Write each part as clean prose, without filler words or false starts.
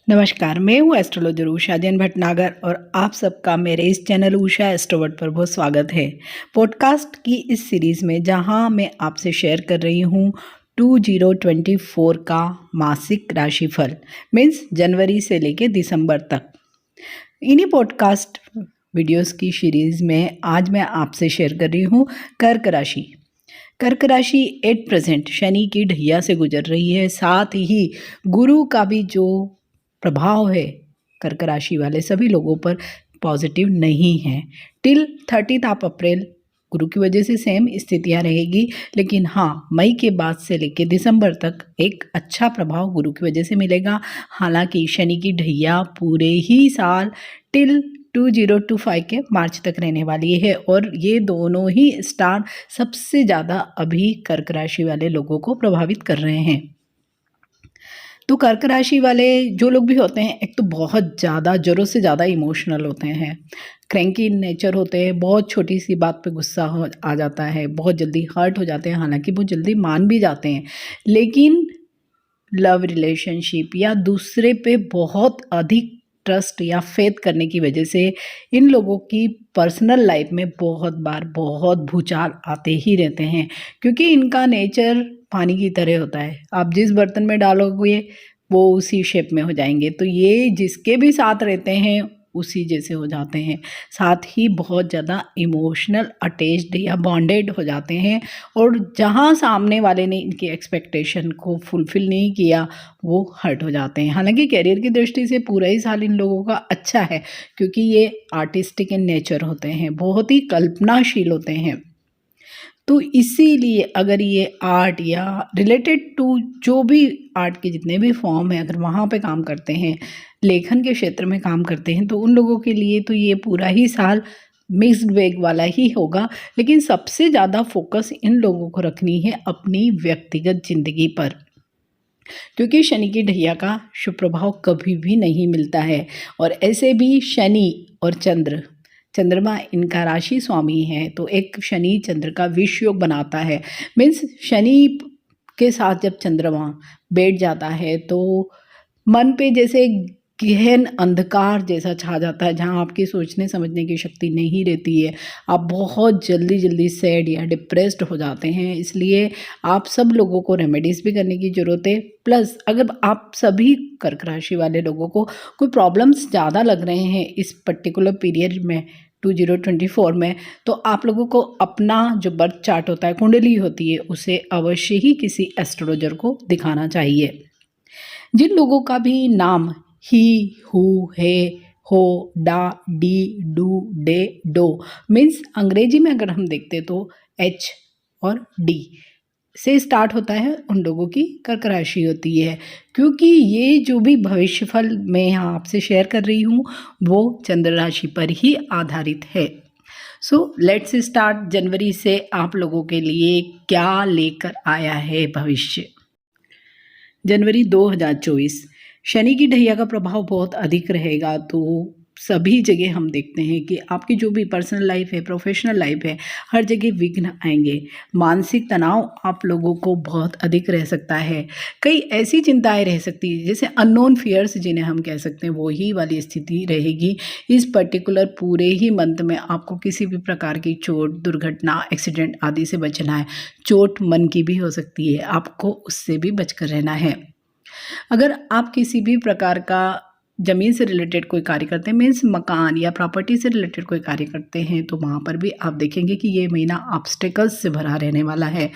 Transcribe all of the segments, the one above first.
नमस्कार, मैं हूँ एस्ट्रोलॉजर उषा जैन भटनागर और आप सबका मेरे इस चैनल उषा एस्ट्रोवर्ड पर बहुत स्वागत है। पॉडकास्ट की इस सीरीज़ में जहाँ मैं आपसे शेयर कर रही हूँ 2024 का मासिक राशिफल मीन्स जनवरी से लेके दिसंबर तक। इन्हीं पॉडकास्ट वीडियोस की सीरीज़ में आज मैं आपसे शेयर कर रही हूँ कर्क राशि। कर्क राशि एट प्रेजेंट शनि की ढैया से गुजर रही है, साथ ही गुरु का भी जो प्रभाव है कर्क राशि वाले सभी लोगों पर पॉजिटिव नहीं है। टिल 30 ऑफ अप्रैल गुरु की वजह से सेम स्थितियां रहेगी, लेकिन हाँ मई के बाद से लेकर दिसंबर तक एक अच्छा प्रभाव गुरु की वजह से मिलेगा। हालांकि शनि की ढैया पूरे ही साल टिल 2025 के मार्च तक रहने वाली है और ये दोनों ही स्टार सबसे ज़्यादा अभी कर्क राशि वाले लोगों को प्रभावित कर रहे हैं। तो कर्क राशि वाले जो लोग भी होते हैं, एक तो बहुत ज़्यादा ज़रूरत से ज़्यादा इमोशनल होते हैं, क्रैंकी नेचर होते हैं, बहुत छोटी सी बात पे गुस्सा आ जाता है, बहुत जल्दी हर्ट हो जाते हैं। हालांकि बहुत जल्दी मान भी जाते हैं, लेकिन लव रिलेशनशिप या दूसरे पे बहुत अधिक ट्रस्ट या फेथ करने की वजह से इन लोगों की पर्सनल लाइफ में बहुत बार बहुत भूचाल आते ही रहते हैं, क्योंकि इनका नेचर पानी की तरह होता है। आप जिस बर्तन में डालोगे वो उसी शेप में हो जाएंगे, तो ये जिसके भी साथ रहते हैं उसी जैसे हो जाते हैं। साथ ही बहुत ज़्यादा इमोशनल अटैच्ड या बॉन्डेड हो जाते हैं और जहाँ सामने वाले ने इनकी एक्सपेक्टेशन को फुलफ़िल नहीं किया वो हर्ट हो जाते हैं। हालांकि करियर की दृष्टि से पूरा ही साल इन लोगों का अच्छा है, क्योंकि ये आर्टिस्टिक इन नेचर होते हैं, बहुत ही कल्पनाशील होते हैं। तो इसीलिए अगर ये आर्ट या रिलेटेड टू जो भी आर्ट के जितने भी फॉर्म हैं, अगर वहाँ पे काम करते हैं, लेखन के क्षेत्र में काम करते हैं, तो उन लोगों के लिए तो ये पूरा ही साल मिक्स्ड बैग वाला ही होगा। लेकिन सबसे ज़्यादा फोकस इन लोगों को रखनी है अपनी व्यक्तिगत ज़िंदगी पर, क्योंकि शनि की ढैया का शुभ प्रभाव कभी भी नहीं मिलता है। और ऐसे भी शनि और चंद्रमा इनका राशि स्वामी है, तो एक शनि चंद्र का विष योग बनाता है। मीन्स शनि के साथ जब चंद्रमा बैठ जाता है तो मन पे जैसे गहन अंधकार जैसा छा जाता है, जहाँ आपकी सोचने समझने की शक्ति नहीं रहती है। आप बहुत जल्दी जल्दी सैड या डिप्रेस्ड हो जाते हैं। इसलिए आप सब लोगों को रेमेडीज़ भी करने की ज़रूरत है। प्लस अगर आप सभी कर्क राशि वाले लोगों को कोई प्रॉब्लम्स ज़्यादा लग रहे हैं इस पर्टिकुलर पीरियड में 2024 में, तो आप लोगों को अपना जो बर्थ चार्ट होता है, कुंडली होती है, उसे अवश्य ही किसी एस्ट्रोलॉजर को दिखाना चाहिए। जिन लोगों का भी नाम ही, हु, है, हो, डा, डी, डू, डे, डो मीन्स अंग्रेजी में अगर हम देखते तो एच और डी से स्टार्ट होता है, उन लोगों की कर्क राशि होती है। क्योंकि ये जो भी भविष्यफल मैं यहाँ आपसे शेयर कर रही हूँ वो चंद्र राशि पर ही आधारित है। So let's start. जनवरी से आप लोगों के लिए क्या लेकर आया है भविष्य। जनवरी 2024 शनि की ढैया का प्रभाव बहुत अधिक रहेगा, तो सभी जगह हम देखते हैं कि आपकी जो भी पर्सनल लाइफ है, प्रोफेशनल लाइफ है, हर जगह विघ्न आएंगे। मानसिक तनाव आप लोगों को बहुत अधिक रह सकता है। कई ऐसी चिंताएं रह सकती है जैसे अननोन फियर्स जिन्हें हम कह सकते हैं, वो ही वाली स्थिति रहेगी इस पर्टिकुलर पूरे ही मंथ में। आपको किसी भी प्रकार की चोट, दुर्घटना, एक्सीडेंट आदि से बचना है। चोट मन की भी हो सकती है, आपको उससे भी बचकर रहना है। अगर आप किसी भी प्रकार का ज़मीन से रिलेटेड कोई कार्य करते हैं, मीन्स मकान या प्रॉपर्टी से रिलेटेड कोई कार्य करते हैं, तो वहाँ पर भी आप देखेंगे कि ये महीना ऑब्स्टेकल्स से भरा रहने वाला है।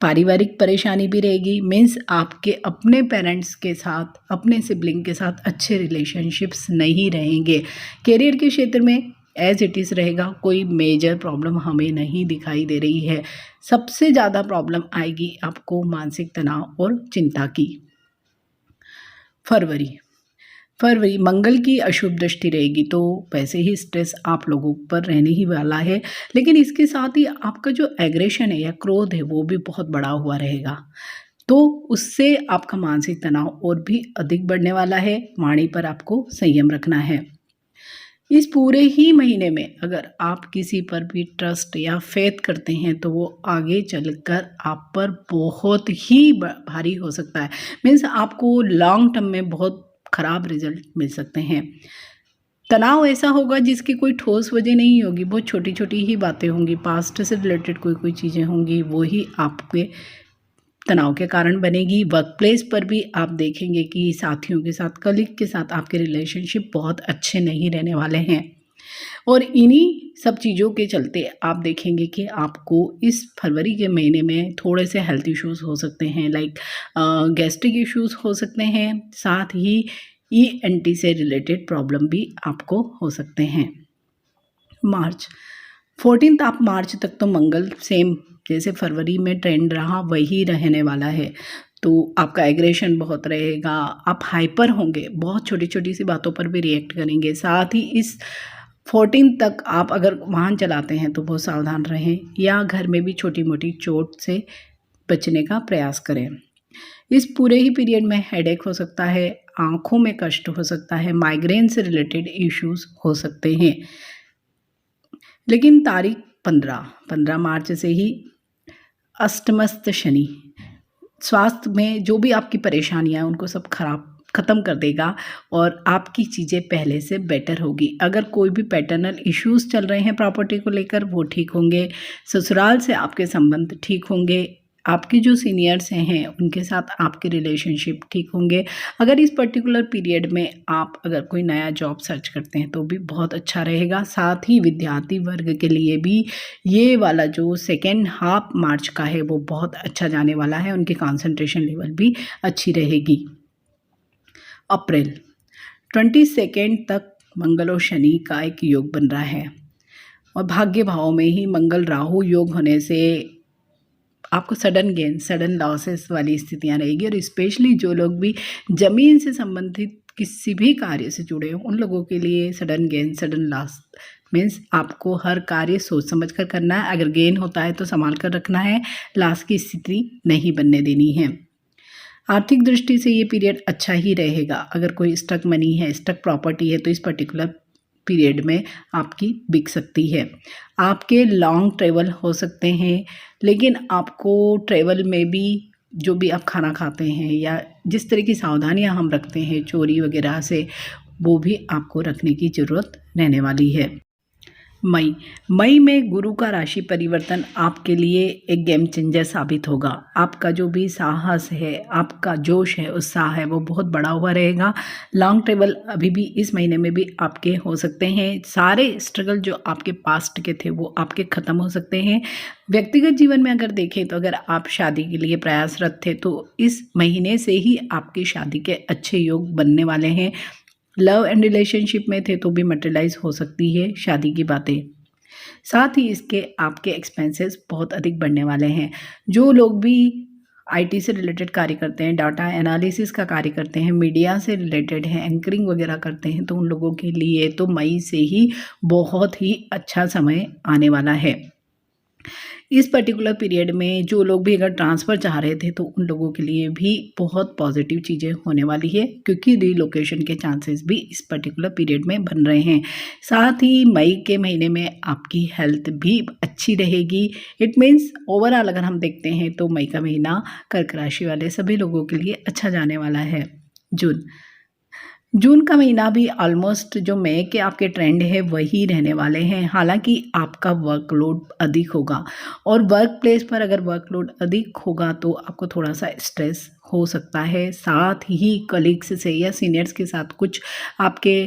पारिवारिक परेशानी भी रहेगी, मीन्स आपके अपने पेरेंट्स के साथ, अपने सिबलिंग के साथ अच्छे रिलेशनशिप्स नहीं रहेंगे। करियर के क्षेत्र में एज इट इज़ रहेगा, कोई मेजर प्रॉब्लम हमें नहीं दिखाई दे रही है। सबसे ज़्यादा प्रॉब्लम आएगी आपको मानसिक तनाव और चिंता की। फरवरी मंगल की अशुभ दृष्टि रहेगी, तो वैसे ही स्ट्रेस आप लोगों पर रहने ही वाला है, लेकिन इसके साथ ही आपका जो एग्रेशन है या क्रोध है वो भी बहुत बड़ा हुआ रहेगा, तो उससे आपका मानसिक तनाव और भी अधिक बढ़ने वाला है। वाणी पर आपको संयम रखना है। इस पूरे ही महीने में अगर आप किसी पर भी ट्रस्ट या फेथ करते हैं तो वो आगे चलकर आप पर बहुत ही भारी हो सकता है। मीन्स आपको लॉन्ग टर्म में बहुत ख़राब रिजल्ट मिल सकते हैं। तनाव ऐसा होगा जिसकी कोई ठोस वजह नहीं होगी, बहुत छोटी-छोटी ही बातें होंगी, पास्ट से रिलेटेड कोई चीज़ें होंगी, वो ही आपके तनाव के कारण बनेगी। वर्क प्लेस पर भी आप देखेंगे कि साथियों के साथ, कलीग के साथ आपके रिलेशनशिप बहुत अच्छे नहीं रहने वाले हैं। और इन्हीं सब चीज़ों के चलते आप देखेंगे कि आपको इस फरवरी के महीने में थोड़े से हेल्थ इश्यूज़ हो सकते हैं, लाइक गैस्ट्रिक इश्यूज़ हो सकते हैं, साथ ही ईएनटी से रिलेटेड प्रॉब्लम भी आपको हो सकते हैं। मार्च 14 आप मार्च तक तो मंगल सेम जैसे फरवरी में ट्रेंड रहा वही रहने वाला है, तो आपका एग्रेशन बहुत रहेगा, आप हाइपर होंगे, बहुत छोटी-छोटी सी बातों पर भी रिएक्ट करेंगे। साथ ही इस 14 तक आप अगर वाहन चलाते हैं तो बहुत सावधान रहें, या घर में भी छोटी-मोटी चोट से बचने का प्रयास करें। इस पूरे ही पीरियड में हेडेक हो सकता है, आँखों में कष्ट हो सकता है, माइग्रेन से रिलेटेड इश्यूज़ हो सकते हैं। लेकिन तारीख 15 मार्च से ही अष्टमस्त शनि स्वास्थ्य में जो भी आपकी परेशानियाँ हैं उनको सब ख़त्म कर देगा और आपकी चीज़ें पहले से बेटर होगी। अगर कोई भी पैटर्नल इश्यूज़ चल रहे हैं प्रॉपर्टी को लेकर वो ठीक होंगे, ससुराल से आपके संबंध ठीक होंगे, आपके जो सीनियर्स हैं उनके साथ आपके रिलेशनशिप ठीक होंगे। अगर इस पर्टिकुलर पीरियड में आप अगर कोई नया जॉब सर्च करते हैं तो भी बहुत अच्छा रहेगा। साथ ही विद्यार्थी वर्ग के लिए भी ये वाला जो सेकेंड हाफ मार्च का है वो बहुत अच्छा जाने वाला है, उनकी कंसंट्रेशन लेवल भी अच्छी रहेगी। अप्रैल 22 तक मंगल और शनि का एक योग बन रहा है और भाग्य भाव में ही मंगल राहु योग होने से आपको सडन गेन, सडन लॉसेस वाली स्थितियाँ रहेगी। और स्पेशली जो लोग भी ज़मीन से संबंधित किसी भी कार्य से जुड़े हों उन लोगों के लिए sudden gain, sudden loss means आपको हर कार्य सोच समझ कर करना है। अगर गेन होता है तो संभाल कर रखना है, लॉस की स्थिति नहीं बनने देनी है। आर्थिक दृष्टि से ये पीरियड अच्छा ही रहेगा। अगर कोई स्टक मनी है, स्टक प्रॉपर्टी है तो इस पर्टिकुलर पीरियड में आपकी बिक सकती है। आपके लॉन्ग ट्रैवल हो सकते हैं, लेकिन आपको ट्रैवल में भी जो भी आप खाना खाते हैं या जिस तरह की सावधानियां हम रखते हैं चोरी वगैरह से, वो भी आपको रखने की ज़रूरत रहने वाली है। मई में गुरु का राशि परिवर्तन आपके लिए एक गेम चेंजर साबित होगा। आपका जो भी साहस है, आपका जोश है, उत्साह है, वो बहुत बड़ा हुआ रहेगा। लॉन्ग ट्रैवल अभी भी इस महीने में भी आपके हो सकते हैं। सारे स्ट्रगल जो आपके पास्ट के थे वो आपके ख़त्म हो सकते हैं। व्यक्तिगत जीवन में अगर देखें तो अगर आप शादी के लिए प्रयासरत थे तो इस महीने से ही आपकी शादी के अच्छे योग बनने वाले हैं। लव एंड रिलेशनशिप में थे तो भी मटेरियलाइज हो सकती है शादी की बातें। साथ ही इसके आपके एक्सपेंसेस बहुत अधिक बढ़ने वाले हैं। जो लोग भी आईटी से रिलेटेड कार्य करते हैं, डाटा एनालिसिस का कार्य करते हैं, मीडिया से रिलेटेड हैं, एंकरिंग वगैरह करते हैं, तो उन लोगों के लिए तो मई से ही बहुत ही अच्छा समय आने वाला है। इस पर्टिकुलर पीरियड में जो लोग भी अगर ट्रांसफ़र चाह रहे थे तो उन लोगों के लिए भी बहुत पॉजिटिव चीज़ें होने वाली है, क्योंकि रीलोकेशन के चांसेस भी इस पर्टिकुलर पीरियड में बन रहे हैं। साथ ही मई के महीने में आपकी हेल्थ भी अच्छी रहेगी। इट मीन्स ओवरऑल अगर हम देखते हैं तो मई का महीना कर्क राशि वाले सभी लोगों के लिए अच्छा जाने वाला है। जून का महीना भी ऑलमोस्ट जो मई के आपके ट्रेंड है वही रहने वाले हैं। हालांकि आपका वर्कलोड अधिक होगा और वर्क प्लेस पर अगर वर्कलोड अधिक होगा तो आपको थोड़ा सा स्ट्रेस हो सकता है। साथ ही कलीग्स से या सीनियर्स के साथ कुछ आपके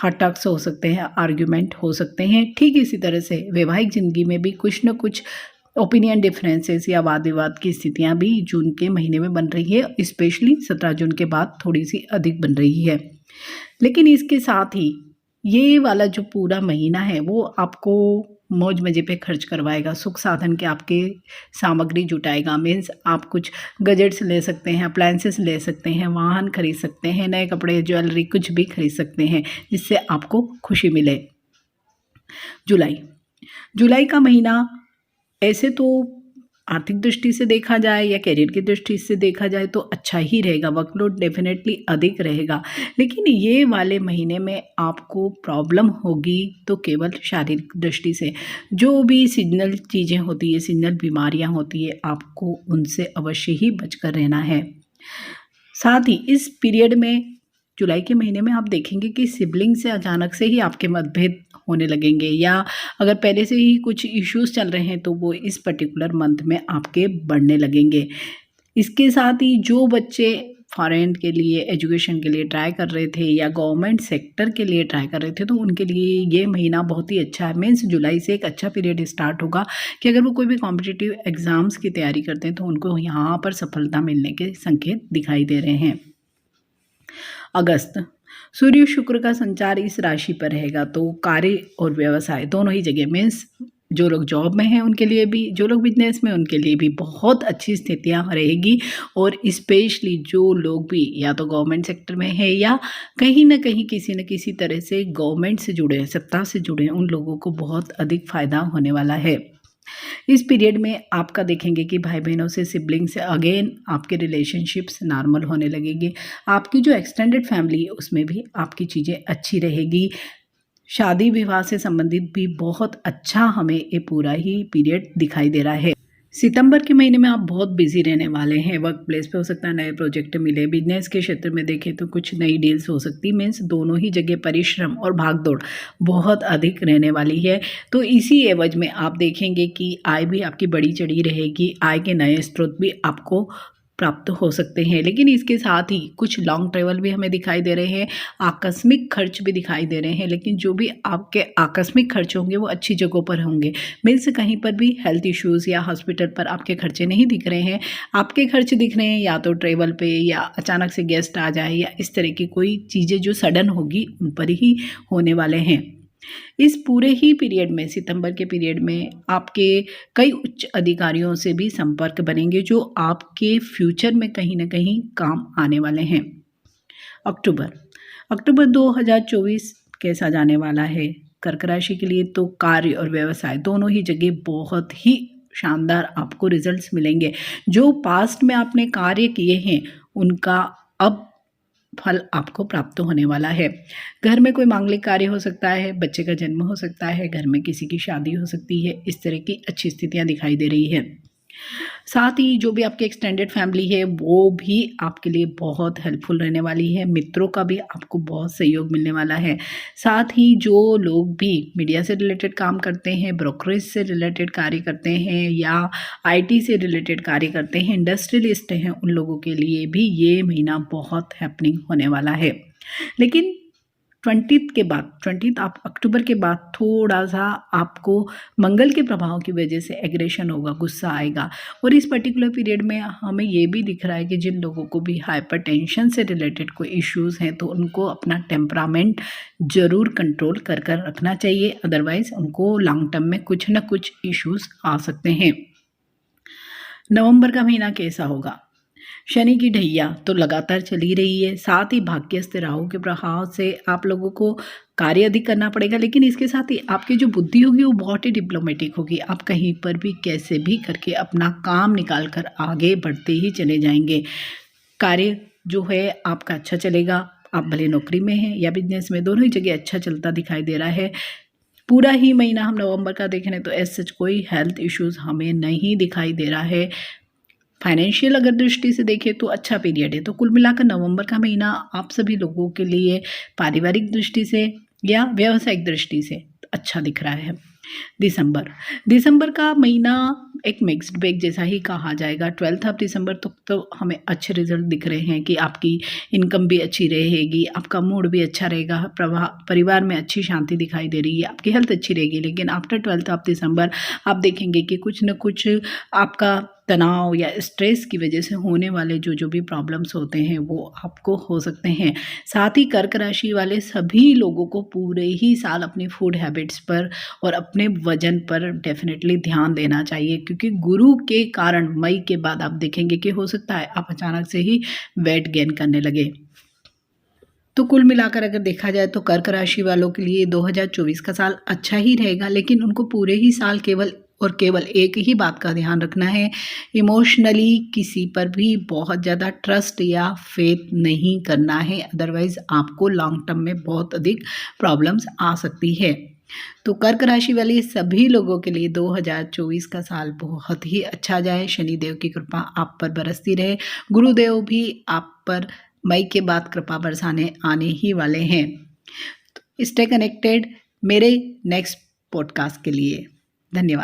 हटक्स हो सकते हैं, आर्ग्यूमेंट हो सकते हैं। ठीक इसी तरह से वैवाहिक ज़िंदगी में भी कुछ न कुछ ओपिनियन डिफरेंसेस या वाद विवाद की स्थितियाँ भी जून के महीने में बन रही है। स्पेशली 17 जून के बाद थोड़ी सी अधिक बन रही है। लेकिन इसके साथ ही ये वाला जो पूरा महीना है वो आपको मौज मज़े पे खर्च करवाएगा, सुख साधन के आपके सामग्री जुटाएगा। मीन्स आप कुछ गजेट्स ले सकते हैं, अप्लायंसेस ले सकते हैं, वाहन खरीद सकते हैं, नए कपड़े, ज्वेलरी कुछ भी खरीद सकते हैं जिससे आपको खुशी मिले। जुलाई का महीना ऐसे तो आर्थिक दृष्टि से देखा जाए या करियर की दृष्टि से देखा जाए तो अच्छा ही रहेगा, वर्कलोड डेफिनेटली अधिक रहेगा। लेकिन ये वाले महीने में आपको प्रॉब्लम होगी तो केवल शारीरिक दृष्टि से। जो भी सीजनल चीज़ें होती है, सीजनल बीमारियां होती है, आपको उनसे अवश्य ही बचकर रहना है। साथ ही इस पीरियड में जुलाई के महीने में आप देखेंगे कि सिबलिंग से अचानक से ही आपके मतभेद होने लगेंगे, या अगर पहले से ही कुछ इश्यूज चल रहे हैं तो वो इस पर्टिकुलर मंथ में आपके बढ़ने लगेंगे। इसके साथ ही जो बच्चे फॉरेन के लिए एजुकेशन के लिए ट्राई कर रहे थे या गवर्नमेंट सेक्टर के लिए ट्राई कर रहे थे, तो उनके लिए ये महीना बहुत ही अच्छा है। मीन्स जुलाई से एक अच्छा पीरियड स्टार्ट होगा कि अगर वो कोई भी कॉम्पिटिटिव एग्ज़ाम्स की तैयारी करते हैं तो उनको यहाँ पर सफलता मिलने के संकेत दिखाई दे रहे हैं। अगस्त, सूर्य शुक्र का संचार इस राशि पर रहेगा, तो कार्य और व्यवसाय दोनों ही जगह, मीन्स जो लोग जॉब में हैं उनके लिए भी, जो लोग बिजनेस में उनके लिए भी बहुत अच्छी स्थितियां रहेगी। और स्पेशली जो लोग भी या तो गवर्नमेंट सेक्टर में है या कहीं ना कहीं किसी न किसी तरह से गवर्नमेंट से जुड़े हैं, सत्ता से जुड़े हैं, उन लोगों को बहुत अधिक फायदा होने वाला है। इस पीरियड में आपका देखेंगे कि भाई बहनों से, सिबलिंग से अगेन आपके रिलेशनशिप्स नॉर्मल होने लगेंगे। आपकी जो एक्सटेंडेड फैमिली है उसमें भी आपकी चीज़ें अच्छी रहेगी। शादी विवाह से संबंधित भी बहुत अच्छा हमें ये पूरा ही पीरियड दिखाई दे रहा है। सितंबर के महीने में आप बहुत बिजी रहने वाले हैं। वर्क प्लेस पे हो सकता है नए प्रोजेक्ट मिले, बिजनेस के क्षेत्र में देखें तो कुछ नई डील्स हो सकती, मीन्स दोनों ही जगह परिश्रम और भागदौड़ बहुत अधिक रहने वाली है। तो इसी एवज में आप देखेंगे कि आय भी आपकी बड़ी चढ़ी रहेगी, आय के नए स्रोत भी आपको प्राप्त हो सकते हैं। लेकिन इसके साथ ही कुछ लॉन्ग ट्रैवल भी हमें दिखाई दे रहे हैं, आकस्मिक खर्च भी दिखाई दे रहे हैं। लेकिन जो भी आपके आकस्मिक खर्च होंगे वो अच्छी जगहों पर होंगे। मीन्स कहीं पर भी हेल्थ इश्यूज़ या हॉस्पिटल पर आपके खर्चे नहीं दिख रहे हैं। आपके खर्च दिख रहे हैं या तो ट्रैवल पे, या अचानक से गेस्ट आ जाए, या इस तरह की कोई चीज़ें जो सडन होगी उन पर ही होने वाले हैं। इस पूरे ही पीरियड में, सितंबर के पीरियड में, आपके कई उच्च अधिकारियों से भी संपर्क बनेंगे जो आपके फ्यूचर में कहीं ना कहीं काम आने वाले हैं। अक्टूबर 2024 कैसा जाने वाला है कर्क राशि के लिए? तो कार्य और व्यवसाय दोनों ही जगह बहुत ही शानदार आपको रिजल्ट्स मिलेंगे। जो पास्ट में आपने कार्य किए हैं उनका अब फल आपको प्राप्त होने वाला है। घर में कोई मांगलिक कार्य हो सकता है, बच्चे का जन्म हो सकता है, घर में किसी की शादी हो सकती है, इस तरह की अच्छी स्थितियां दिखाई दे रही है। साथ ही जो भी आपकी एक्सटेंडेड फैमिली है वो भी आपके लिए बहुत हेल्पफुल रहने वाली है। मित्रों का भी आपको बहुत सहयोग मिलने वाला है। साथ ही जो लोग भी मीडिया से रिलेटेड काम करते हैं, ब्रोकरेज से रिलेटेड कार्य करते हैं, या आईटी से रिलेटेड कार्य करते हैं, इंडस्ट्रियलिस्ट हैं, उन लोगों के लिए भी ये महीना बहुत हैपनिंग होने वाला है। लेकिन 20 के बाद, 20 आप अक्टूबर के बाद थोड़ा सा आपको मंगल के प्रभाव की वजह से एग्रेशन होगा, गुस्सा आएगा। और इस पर्टिकुलर पीरियड में हमें ये भी दिख रहा है कि जिन लोगों को भी हाइपरटेंशन से रिलेटेड कोई इश्यूज़ हैं तो उनको अपना टेम्परामेंट ज़रूर कंट्रोल कर कर रखना चाहिए, अदरवाइज़ उनको लॉन्ग टर्म में कुछ ना कुछ इश्यूज़ आ सकते हैं। नवंबर का महीना कैसा होगा? शनि की ढैया तो लगातार चली रही है, साथ ही भाग्यस्थ राहु के प्रभाव से आप लोगों को कार्य अधिक करना पड़ेगा। लेकिन इसके साथ ही आपकी जो बुद्धि होगी वो बहुत ही डिप्लोमेटिक होगी। आप कहीं पर भी कैसे भी करके अपना काम निकाल कर आगे बढ़ते ही चले जाएंगे। कार्य जो है आपका अच्छा चलेगा। आप भले नौकरी में हैं या बिजनेस में, दोनों ही जगह अच्छा चलता दिखाई दे रहा है। पूरा ही महीना हम नवंबर का देख रहे हैं तो एज सच कोई हेल्थ इश्यूज़ हमें नहीं दिखाई दे रहा है। फाइनेंशियल अगर दृष्टि से देखें तो अच्छा पीरियड है। तो कुल मिलाकर नवंबर का महीना आप सभी लोगों के लिए पारिवारिक दृष्टि से या व्यावसायिक दृष्टि से अच्छा दिख रहा है। दिसंबर का महीना एक मिक्स्ड बैग जैसा ही कहा जाएगा। 12 दिसंबर तक तो हमें अच्छे रिजल्ट दिख रहे हैं कि आपकी इनकम भी अच्छी रहेगी, आपका मूड भी अच्छा रहेगा, परिवार में अच्छी शांति दिखाई दे रही है, आपकी हेल्थ अच्छी रहेगी। लेकिन आफ्टर 12 दिसंबर आप देखेंगे कि कुछ न कुछ आपका तनाव या स्ट्रेस की वजह से होने वाले जो भी प्रॉब्लम्स होते हैं वो आपको हो सकते हैं। साथ ही कर्क राशि वाले सभी लोगों को पूरे ही साल अपनी फूड हैबिट्स पर और अपने वजन पर डेफिनेटली ध्यान देना चाहिए, क्योंकि गुरु के कारण मई के बाद आप देखेंगे कि हो सकता है आप अचानक से ही वेट गेन करने लगे। तो कुल मिलाकर अगर देखा जाए तो कर्क राशि वालों के लिए 2024 का साल अच्छा ही रहेगा। लेकिन उनको पूरे ही साल केवल एक ही बात का ध्यान रखना है, इमोशनली किसी पर भी बहुत ज़्यादा ट्रस्ट या फेथ नहीं करना है, अदरवाइज़ आपको लॉन्ग टर्म में बहुत अधिक प्रॉब्लम्स आ सकती है। तो कर्क राशि वाले सभी लोगों के लिए 2024 का साल बहुत ही अच्छा जाए। शनिदेव की कृपा आप पर बरसती रहे, गुरुदेव भी आप पर मई के बाद कृपा बरसाने आने ही वाले हैं। तो स्टे कनेक्टेड मेरे नेक्स्ट पॉडकास्ट के लिए। धन्यवाद।